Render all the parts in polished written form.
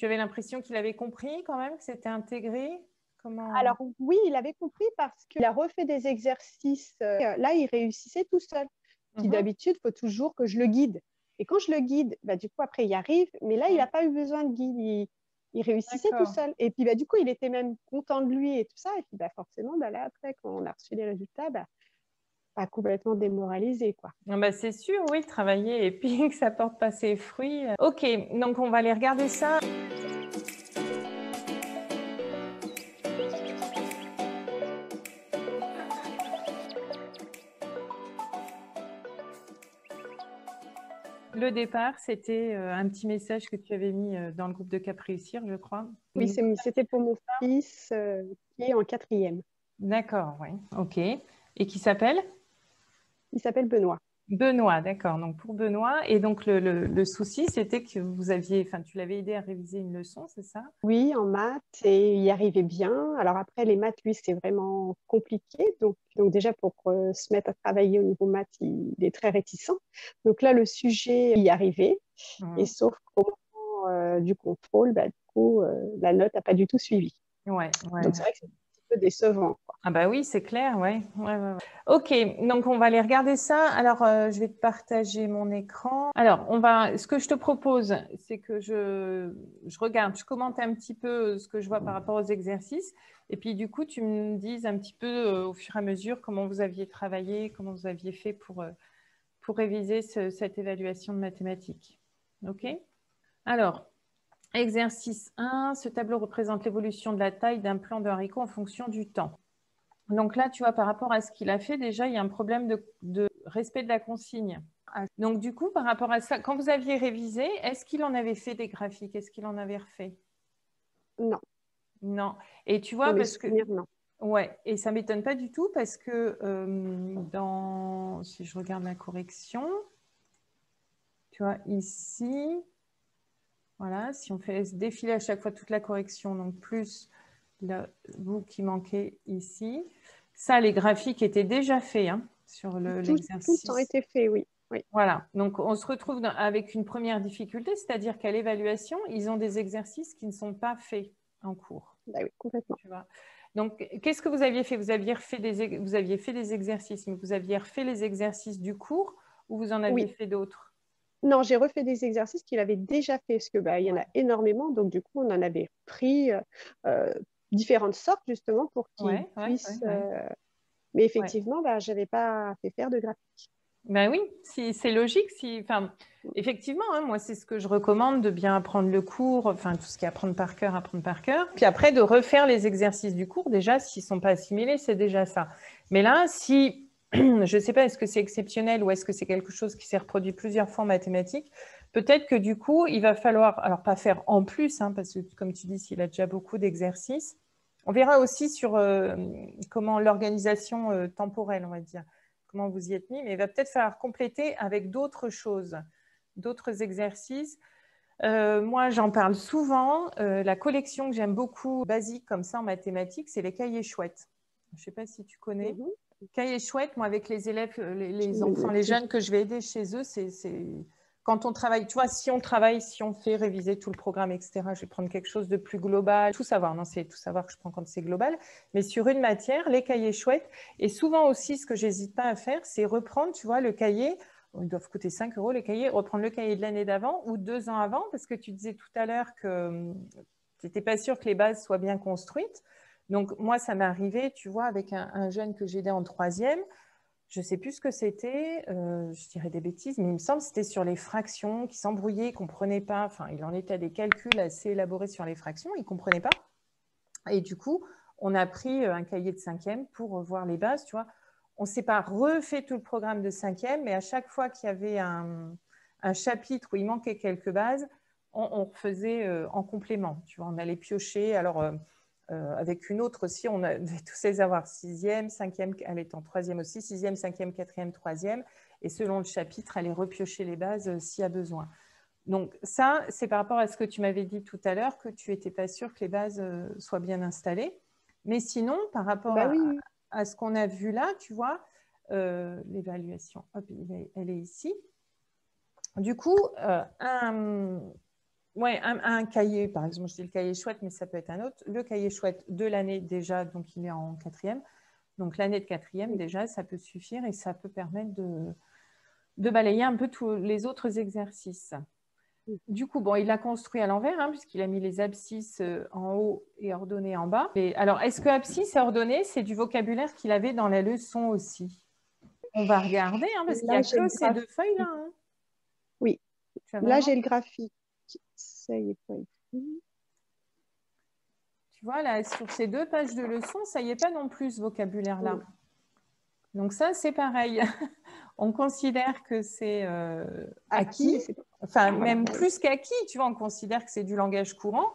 Tu avais l'impression qu'il avait compris quand même, que c'était intégré? Comment... Alors oui, il avait compris parce qu'il a refait des exercices. Là, il réussissait tout seul. Puis d'habitude, il faut toujours que je le guide. Et quand je le guide, bah, du coup, après, il arrive. Mais là, il n'a pas eu besoin de guide. Il réussissait tout seul. Et puis, bah, du coup, il était même content de lui et tout ça. Et puis, bah, forcément, bah, là, après, quand on a reçu les résultats, bah, pas complètement démoralisé, quoi. Ah bah, c'est sûr, oui, travailler et puis que ça porte pas ses fruits. Ok, donc on va aller regarder ça. Le départ, c'était un petit message que tu avais mis dans le groupe de Cap Réussir, je crois. Oui, c'était pour mon fils qui est en 4e. D'accord, oui. Ok. Et qui s'appelle? Il s'appelle Benoît. Benoît, d'accord. Donc pour Benoît. Et donc le souci, c'était que vous aviez, enfin, tu l'avais aidé à réviser une leçon, c'est ça? Oui, en maths, et il y arrivait bien. Alors après, les maths, lui, c'est vraiment compliqué. Donc déjà, pour se mettre à travailler au niveau maths, il est très réticent. Donc là, le sujet y arrivait. Et sauf qu'au moment du contrôle, bah, du coup, la note n'a pas du tout suivi. Ouais, ouais. Donc c'est vrai que c'est un petit peu décevant, quoi. Ah bah oui, c'est clair, ouais. Ok, donc on va aller regarder ça. Alors, je vais te partager mon écran. Alors, ce que je te propose, c'est que je regarde, je commente un petit peu ce que je vois par rapport aux exercices. Et puis, du coup, tu me dises un petit peu au fur et à mesure comment vous aviez travaillé, comment vous aviez fait pour réviser cette évaluation de mathématiques. Ok? Alors, exercice 1, ce tableau représente l'évolution de la taille d'un plant de haricot en fonction du temps. Donc là, tu vois, par rapport à ce qu'il a fait, déjà, il y a un problème de respect de la consigne. Donc du coup, par rapport à ça, quand vous aviez révisé, est-ce qu'il en avait fait des graphiques? Est-ce qu'il en avait refait? Non, Non. Et tu vois, dans mes parce que... souvenirs, non. Ouais, et ça ne m'étonne pas du tout parce que si je regarde la correction, tu vois, ici, voilà, si on fait défiler à chaque fois toute la correction, donc plus le bout qui manquait ici, ça, les graphiques étaient déjà faits sur Tout le temps a l'exercice. été fait, oui. Oui. Voilà, donc on se retrouve avec une première difficulté, c'est-à-dire qu'à l'évaluation, ils ont des exercices qui ne sont pas faits en cours. Bah oui, complètement. Tu vois. Donc, qu'est-ce que vous aviez fait? Vous aviez fait des exercices, mais vous aviez refait les exercices du cours ou vous en aviez Oui. fait d'autres? Non, j'ai refait des exercices qu'il avait déjà fait, parce que bah, il y en a énormément. Donc, du coup, on en avait pris différentes sortes, justement, pour qu'ils puissent. Mais effectivement, bah, je n'avais pas fait faire de graphique. Ben oui, c'est logique. Enfin, effectivement, moi, c'est ce que je recommande, de bien apprendre le cours, enfin, tout ce qui est apprendre par cœur. Puis après, de refaire les exercices du cours, déjà, s'ils ne sont pas assimilés, c'est déjà ça. Mais là, si, je ne sais pas, est-ce que c'est exceptionnel ou est-ce que c'est quelque chose qui s'est reproduit plusieurs fois en mathématiques, peut-être que du coup, il va falloir, alors pas faire en plus, parce que comme tu dis, s'il a déjà beaucoup d'exercices, on verra aussi sur comment l'organisation temporelle, on va dire. Comment vous y êtes mis, mais il va peut-être falloir compléter avec d'autres choses, d'autres exercices. Moi, j'en parle souvent. La collection que j'aime beaucoup, basique comme ça en mathématiques, c'est les cahiers chouettes. Je ne sais pas si tu connais. Cahiers chouettes, moi, avec les élèves, les enfants, les jeunes que je vais aider chez eux, c'est quand on travaille, tu vois, si on fait réviser tout le programme, etc., je vais prendre quelque chose de plus global, tout savoir. Non, c'est tout savoir que je prends quand c'est global. Mais sur une matière, les cahiers chouettes. Et souvent aussi, ce que j'hésite pas à faire, c'est reprendre, tu vois, le cahier. Ils doivent coûter 5 € les cahiers. Reprendre le cahier de l'année d'avant ou 2 ans avant, parce que tu disais tout à l'heure que tu n'étais pas sûr que les bases soient bien construites. Donc, moi, ça m'est arrivé, tu vois, avec un jeune que j'aidais en 3e. Je ne sais plus ce que c'était, je dirais des bêtises, mais il me semble que c'était sur les fractions, qui s'embrouillait, il ne comprenait pas. Enfin, il en était à des calculs assez élaborés sur les fractions, il ne comprenait pas. Et du coup, on a pris un cahier de 5e pour voir les bases, tu vois. On ne s'est pas refait tout le programme de 5e, mais à chaque fois qu'il y avait un chapitre où il manquait quelques bases, on refaisait en complément. Tu vois, on allait piocher. Alors, avec une autre aussi, on devait tous les avoir 6e, 5e, elle est en 3e aussi, 6e, 5e, 4e, 3e. Et selon le chapitre, aller repiocher les bases s'il y a besoin. Donc ça, c'est par rapport à ce que tu m'avais dit tout à l'heure, que tu n'étais pas sûr que les bases soient bien installées. Mais sinon, par rapport Bah oui. à ce qu'on a vu là, tu vois, l'évaluation, hop, elle est ici. Du coup, Ouais, un cahier, par exemple, je dis le cahier chouette, mais ça peut être un autre. Le cahier chouette de l'année déjà, donc il est en quatrième. Donc l'année de quatrième, Oui. déjà, ça peut suffire et ça peut permettre de balayer un peu tous les autres exercices. Oui. Du coup, bon, il l'a construit à l'envers, hein, puisqu'il a mis les abscisses en haut et ordonnées en bas. Et alors, est-ce que abscisse et ordonnée, c'est du vocabulaire qu'il avait dans la leçon aussi? On va regarder, hein, parce qu'il n'y Là, a j'ai que le ces deux graphique. feuilles-là. Hein. Oui, Tu as là, vraiment, j'ai le graphique. Ça y est pas écrit. tu vois, là, sur ces 2 pages de leçon, ça y est pas non plus ce vocabulaire-là. Oui. Donc ça, c'est pareil. On considère que c'est Acquis, acquis, mais c'est pas. enfin Voilà, même oui. plus qu'acquis, tu vois, on considère que c'est du langage courant.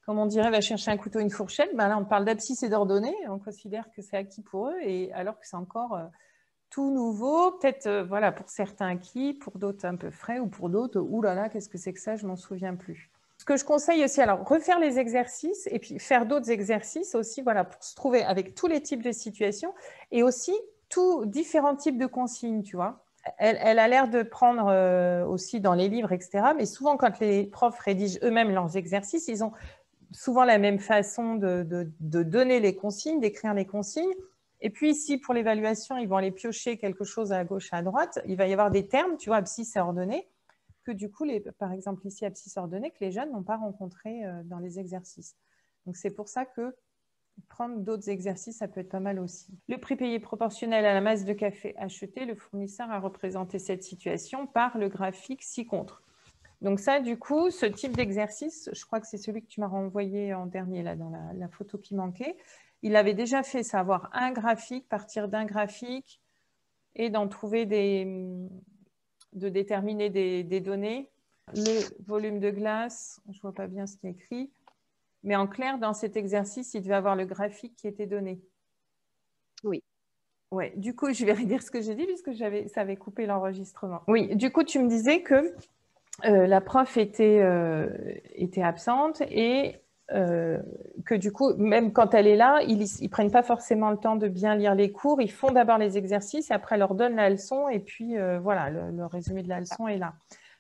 Comme on dirait, va chercher un couteau, une fourchette, ben là on parle d'abscisse et d'ordonnée, on considère que c'est acquis pour eux, et alors que c'est encore tout nouveau, peut-être voilà, pour certains acquis, pour d'autres un peu frais, ou pour d'autres, oulala, qu'est-ce que c'est que ça, je m'en souviens plus. Ce que je conseille aussi, alors refaire les exercices et puis faire d'autres exercices aussi, voilà, pour se trouver avec tous les types de situations et aussi tous différents types de consignes, tu vois. Elle a l'air de prendre aussi dans les livres, etc. Mais souvent, quand les profs rédigent eux-mêmes leurs exercices, ils ont souvent la même façon de donner les consignes, d'écrire les consignes. Et puis ici, pour l'évaluation, ils vont aller piocher quelque chose à gauche, à droite. Il va y avoir des termes, tu vois, abscisse et ordonnée, que du coup, par exemple ici, abscisse ordonnée, que les jeunes n'ont pas rencontré dans les exercices. Donc c'est pour ça que prendre d'autres exercices, ça peut être pas mal aussi. Le prix payé proportionnel à la masse de café acheté, le fournisseur a représenté cette situation par le graphique ci-contre. Donc ça, du coup, ce type d'exercice, je crois que c'est celui que tu m'as renvoyé en dernier, là, dans la photo qui manquait. Il avait déjà fait ça, avoir un graphique, partir d'un graphique et d'en trouver de déterminer des données. Le volume de glace, je ne vois pas bien ce qui est écrit, mais en clair, dans cet exercice, il devait avoir le graphique qui était donné. Oui. Ouais, du coup, je vais redire ce que j'ai dit puisque ça avait coupé l'enregistrement. Oui, du coup, tu me disais que la prof était absente et que du coup, même quand elle est là, ils ne prennent pas forcément le temps de bien lire les cours. Ils font d'abord les exercices et après leur donnent la leçon et puis voilà, le résumé de la leçon est là.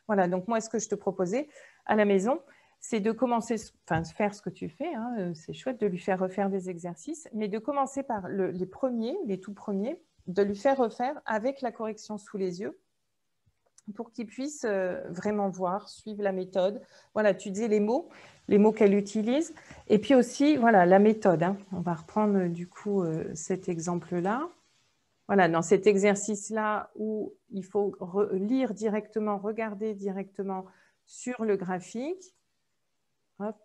Voilà, donc moi, ce que je te proposais à la maison, c'est de commencer, enfin, faire ce que tu fais, hein, c'est chouette de lui faire refaire des exercices, mais de commencer par les premiers, les tout premiers, de lui faire refaire avec la correction sous les yeux pour qu'il puisse vraiment voir, suivre la méthode. Voilà, tu disais les mots qu'elle utilise, et puis aussi, voilà, la méthode. Hein. On va reprendre du coup cet exemple-là. Voilà, dans cet exercice-là où il faut lire directement, regarder directement sur le graphique. Hop.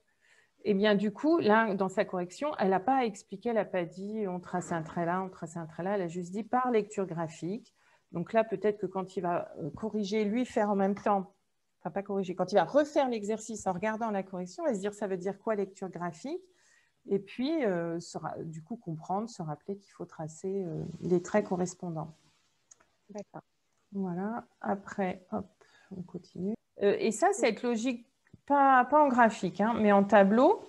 Et bien du coup, là, dans sa correction, elle n'a pas expliqué, elle n'a pas dit on trace un trait là, on trace un trait là, elle a juste dit par lecture graphique. Donc là, peut-être que quand il va corriger, lui faire en même temps, enfin pas corriger, quand il va refaire l'exercice en regardant la correction, il va se dire ça veut dire quoi lecture graphique? Et puis, du coup, comprendre, se rappeler qu'il faut tracer les traits correspondants. D'accord. Voilà, après, hop, on continue. Et ça, cette logique, pas en graphique, hein, mais en tableau,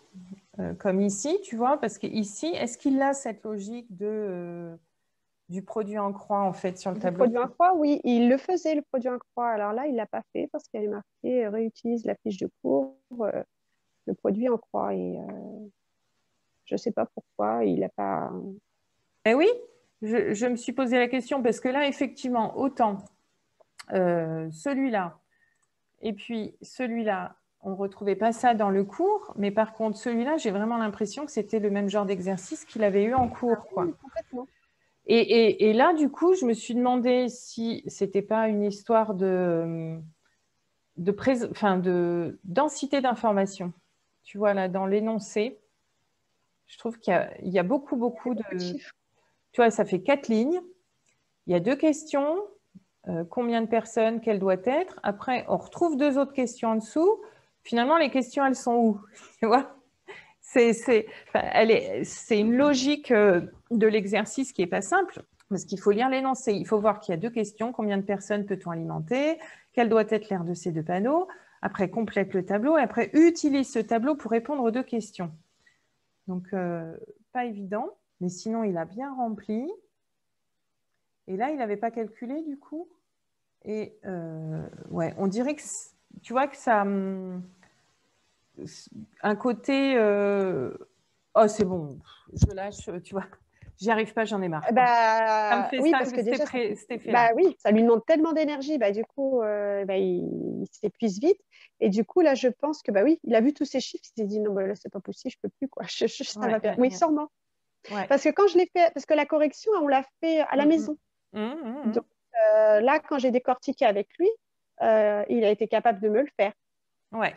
comme ici, tu vois, parce qu'ici, est-ce qu'il a cette logique du produit en croix, en fait, sur le Du tableau? produit en croix, oui, il le faisait, le produit en croix. Alors là, il ne l'a pas fait parce qu'elle est marquée réutilise la fiche de cours, le produit en croix. Et je ne sais pas pourquoi, il n'a pas. Eh oui, je me suis posé la question, parce que là, effectivement, autant celui-là et puis celui-là, on ne retrouvait pas ça dans le cours, mais par contre, celui-là, j'ai vraiment l'impression que c'était le même genre d'exercice qu'il avait eu en cours, quoi. Oui, complètement. Et là, du coup, je me suis demandé si c'était pas une histoire de densité d'information. Tu vois, là, dans l'énoncé, je trouve qu'il y a beaucoup, Il y beaucoup a beaucoup de de... chiffres. Tu vois, ça fait 4 lignes. Il y a 2 questions. Combien de personnes, quelle doit être? Après, on retrouve 2 autres questions en dessous. Finalement, les questions, elles sont où? Tu vois? C'est une logique de l'exercice qui n'est pas simple, parce qu'il faut lire l'énoncé. Il faut voir qu'il y a 2 questions. Combien de personnes peut-on alimenter? Quelle doit être l'aire de ces 2 panneaux? Après, complète le tableau et après, utilise ce tableau pour répondre aux 2 questions. Donc, pas évident, mais sinon, il a bien rempli. Et là, il n'avait pas calculé du coup. Et ouais, on dirait que, tu vois, que ça... un côté oh, c'est bon, je lâche, tu vois, j'y arrive pas, j'en ai marre. Ça me fait Oui, ça, parce que déjà, cet effet-là. oui, ça lui demande tellement d'énergie. Du coup, il s'épuise vite. Et du coup, là, je pense que, oui, il a vu tous ces chiffres. Il s'est dit, non, là, c'est pas possible, je peux plus, quoi. Ça va faire. Oui, sûrement. Ouais. Parce que quand je l'ai fait, parce que la correction, on l'a fait à la maison. Donc, là, quand j'ai décortiqué avec lui, il a été capable de me le faire. Ouais.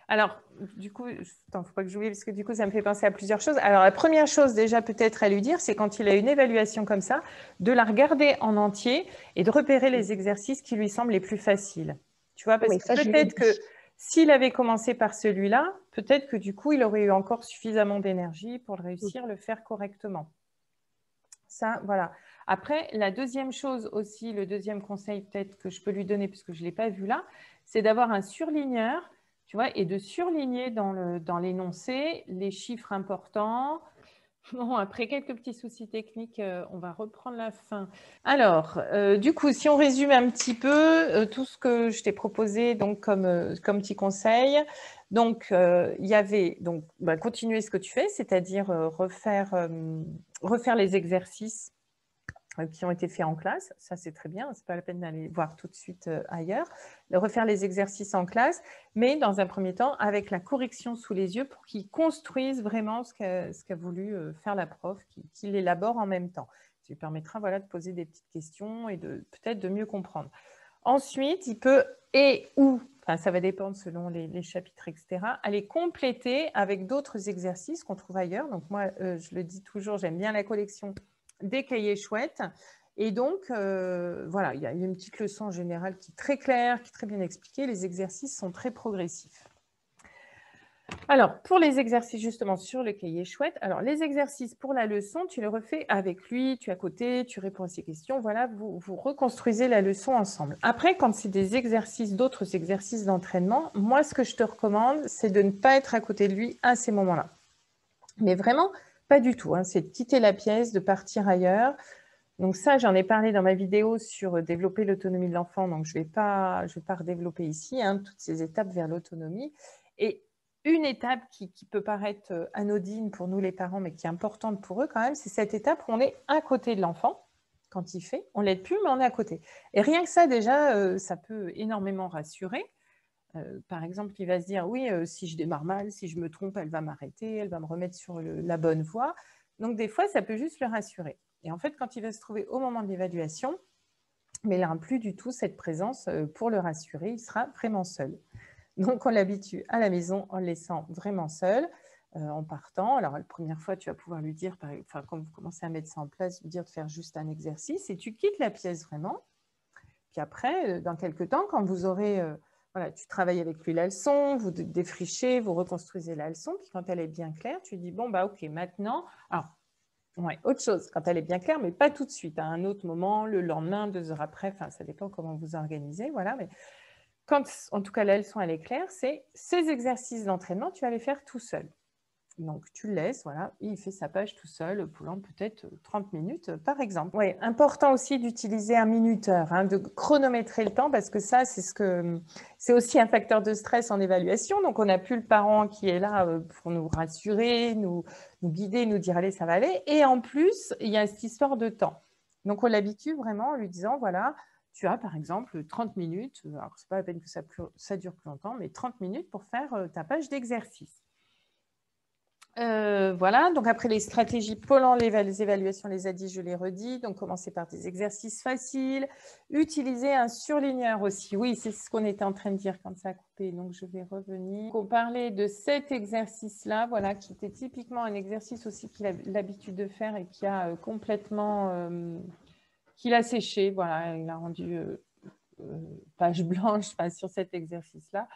Alors, du coup, attends, faut pas que j'oublie parce que du coup, ça me fait penser à plusieurs choses. Alors, la première chose déjà peut-être à lui dire, c'est quand il a une évaluation comme ça, de la regarder en entier et de repérer les exercices qui lui semblent les plus faciles. Tu vois, parce Oui, que ça, je lui ai peut-être dit. que s'il avait commencé par celui-là, peut-être que du coup, il aurait eu encore suffisamment d'énergie pour le réussir, le faire correctement. Ça, voilà. Après, la deuxième chose aussi, le deuxième conseil peut-être que je peux lui donner, puisque je ne l'ai pas vu là, c'est d'avoir un surligneur, tu vois, et de surligner dans l'énoncé les chiffres importants. Bon, après quelques petits soucis techniques, on va reprendre la fin. Alors, du coup, si on résume un petit peu tout ce que je t'ai proposé donc, comme petit conseil, donc il y avait donc continuer ce que tu fais, c'est-à-dire refaire les exercices qui ont été faits en classe. Ça, c'est très bien. Ce n'est pas la peine d'aller voir tout de suite ailleurs. De refaire les exercices en classe, mais dans un premier temps, avec la correction sous les yeux pour qu'ils construisent vraiment ce qu'a voulu faire la prof, qu'il élabore en même temps. Ça lui permettra voilà, de poser des petites questions et peut-être de mieux comprendre. Ensuite, il peut enfin, ça va dépendre selon les chapitres, etc., aller compléter avec d'autres exercices qu'on trouve ailleurs. Donc moi, je le dis toujours, j'aime bien la collection des cahiers chouettes. Et donc, voilà, il y a une petite leçon générale qui est très claire, qui est très bien expliquée. Les exercices sont très progressifs. Alors, pour les exercices justement sur le cahier chouette, alors les exercices pour la leçon, tu les refais avec lui, tu es à côté, tu réponds à ses questions, voilà, vous reconstruisez la leçon ensemble. Après, quand c'est des exercices, d'autres exercices d'entraînement, moi, ce que je te recommande, c'est de ne pas être à côté de lui à ces moments-là. Mais vraiment, pas du tout, hein, c'est de quitter la pièce, de partir ailleurs. Donc ça, j'en ai parlé dans ma vidéo sur développer l'autonomie de l'enfant, donc je ne vais pas redévelopper ici, hein, toutes ces étapes vers l'autonomie. Et une étape qui peut paraître anodine pour nous les parents, mais qui est importante pour eux quand même, c'est cette étape où on est à côté de l'enfant quand il fait. On ne l'aide plus, mais on est à côté. Et rien que ça, déjà, ça peut énormément rassurer. Par exemple, il va se dire, oui, si je démarre mal, si je me trompe, elle va m'arrêter, elle va me remettre sur la bonne voie. Donc, des fois, ça peut juste le rassurer. Et en fait, quand il va se trouver au moment de l'évaluation, mais il n'aura plus du tout cette présence pour le rassurer, il sera vraiment seul. Donc, on l'habitue à la maison en le laissant vraiment seul, en partant. Alors, la première fois, tu vas pouvoir lui dire, quand vous commencez à mettre ça en place, lui dire de faire juste un exercice et tu quittes la pièce vraiment. Puis après, dans quelques temps, quand vous aurez, voilà, tu travailles avec lui la leçon, vous défrichez, vous reconstruisez la leçon, puis quand elle est bien claire, tu dis, bon, ok, maintenant, alors, ouais, autre chose, quand elle est bien claire, mais pas tout de suite, à un autre moment, le lendemain, 2 heures après, enfin, ça dépend comment vous organisez, voilà, mais quand, en tout cas, la leçon, elle est claire, c'est ces exercices d'entraînement, tu vas les faire tout seul. Donc, tu le laisses, voilà, et il fait sa page tout seul pendant peut-être 30 minutes, par exemple. Oui, important aussi d'utiliser un minuteur, hein, de chronométrer le temps, parce que ça, c'est aussi un facteur de stress en évaluation. Donc, on n'a plus le parent qui est là pour nous rassurer, nous guider, nous dire, allez, ça va aller. Et en plus, il y a cette histoire de temps. Donc, on l'habitue vraiment en lui disant, voilà, tu as par exemple 30 minutes, alors ce n'est pas la peine que ça dure plus longtemps, mais 30 minutes pour faire ta page d'exercice. Voilà, donc après les stratégies Paulan, les évaluations, les a dit, je les redis. Donc, commencer par des exercices faciles. Utiliser un surligneur aussi. Oui, c'est ce qu'on était en train de dire quand ça a coupé. Donc, je vais revenir. On parlait de cet exercice-là, voilà, qui était typiquement un exercice aussi qu'il a l'habitude de faire et qui a complètement... qu'il a séché. Voilà, il a rendu page blanche sur cet exercice-là.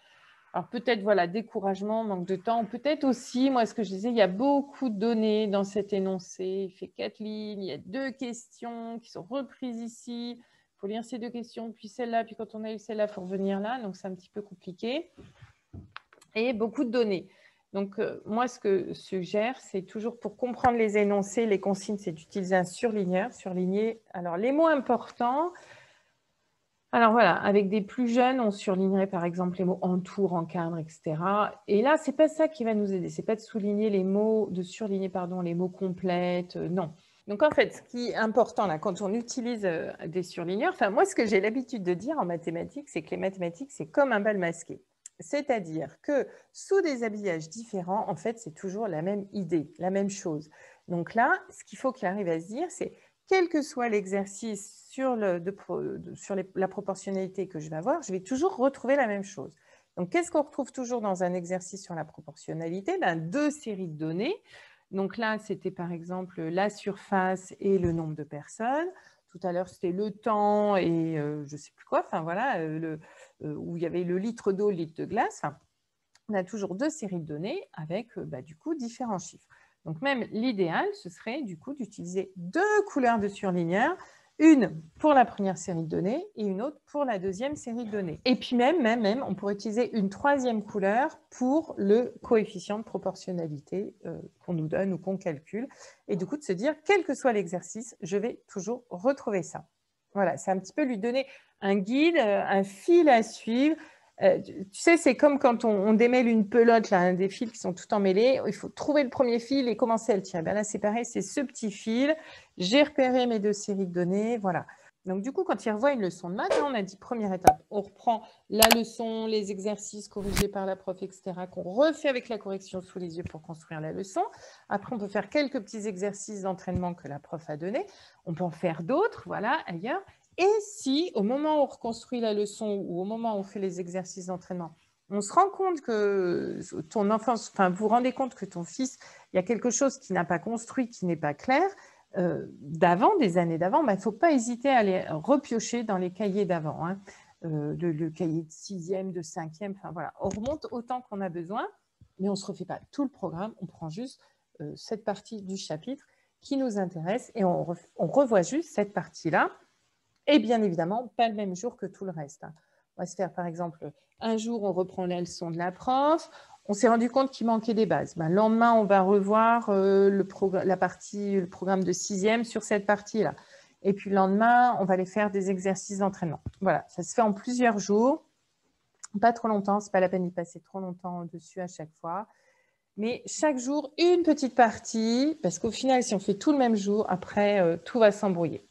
Alors peut-être, voilà, découragement, manque de temps. Peut-être aussi, moi, ce que je disais, il y a beaucoup de données dans cet énoncé. Il fait 4 lignes, il y a 2 questions qui sont reprises ici. Il faut lire ces 2 questions, puis celle-là, puis quand on a eu celle-là, il faut revenir là. Donc, c'est un petit peu compliqué. Et beaucoup de données. Donc, moi, ce que je suggère, c'est toujours pour comprendre les énoncés, les consignes, c'est d'utiliser un surligneur. Surligner, alors, les mots importants. Alors voilà, avec des plus jeunes, on surlignerait par exemple les mots entoure, encadre, etc. Et là, c'est pas ça qui va nous aider. C'est pas de souligner les mots, de surligner, pardon, les mots complètes. Non. Donc en fait, ce qui est important là, quand on utilise des surligneurs, enfin moi, ce que j'ai l'habitude de dire en mathématiques, c'est que les mathématiques, c'est comme un bal masqué. C'est-à-dire que sous des habillages différents, en fait, c'est toujours la même idée, la même chose. Donc là, ce qu'il faut qu'il arrive à se dire, c'est quel que soit l'exercice sur la proportionnalité que je vais avoir, je vais toujours retrouver la même chose. Donc, qu'est-ce qu'on retrouve toujours dans un exercice sur la proportionnalité? Deux séries de données. Donc là, c'était par exemple la surface et le nombre de personnes. Tout à l'heure, c'était le temps et je ne sais plus quoi. Enfin, voilà, où il y avait le litre d'eau, le litre de glace. Enfin, on a toujours deux séries de données avec du coup différents chiffres. Donc même l'idéal, ce serait du coup d'utiliser deux couleurs de surligneur, une pour la première série de données et une autre pour la deuxième série de données. Et puis même, on pourrait utiliser une troisième couleur pour le coefficient de proportionnalité qu'on nous donne ou qu'on calcule. Et du coup, de se dire, quel que soit l'exercice, je vais toujours retrouver ça. Voilà, c'est un petit peu lui donner un guide, un fil à suivre. Tu sais, c'est comme quand on démêle une pelote, là, des fils qui sont tout emmêlés. Il faut trouver le premier fil et commencer à le tirer. Ben là, c'est pareil, c'est ce petit fil. J'ai repéré mes deux séries de données. Voilà. Donc, du coup, quand il revoit une leçon de maths, on a dit première étape, on reprend la leçon, les exercices corrigés par la prof, etc., qu'on refait avec la correction sous les yeux pour construire la leçon. Après, on peut faire quelques petits exercices d'entraînement que la prof a donnés. On peut en faire d'autres, voilà, ailleurs. Et si, au moment où on reconstruit la leçon ou au moment où on fait les exercices d'entraînement, on se rend compte que ton enfant, enfin, vous vous rendez compte que ton fils, il y a quelque chose qui n'a pas construit, qui n'est pas clair, d'avant, des années d'avant, il ne faut pas hésiter à aller repiocher dans les cahiers d'avant, hein. Le cahier de 6e, de 5e, enfin voilà, on remonte autant qu'on a besoin, mais on ne se refait pas tout le programme, on prend juste cette partie du chapitre qui nous intéresse et on revoit juste cette partie-là. Et bien évidemment, pas le même jour que tout le reste. On va se faire, par exemple, un jour, on reprend la leçon de la prof. On s'est rendu compte qu'il manquait des bases. Le lendemain, on va revoir le programme de 6e sur cette partie-là. Et puis le lendemain, on va aller faire des exercices d'entraînement. Voilà, ça se fait en plusieurs jours. Pas trop longtemps, ce n'est pas la peine d'y passer trop longtemps dessus à chaque fois. Mais chaque jour, une petite partie, parce qu'au final, si on fait tout le même jour, après, tout va s'embrouiller.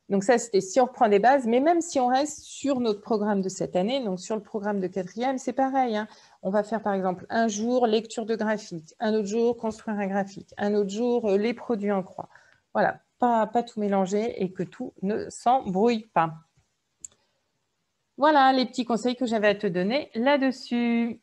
Donc ça, c'était si on reprend des bases, mais même si on reste sur notre programme de cette année, donc sur le programme de 4e, c'est pareil, hein. On va faire par exemple un jour lecture de graphique, un autre jour construire un graphique, un autre jour les produits en croix. Voilà, pas tout mélanger et que tout ne s'embrouille pas. Voilà les petits conseils que j'avais à te donner là-dessus.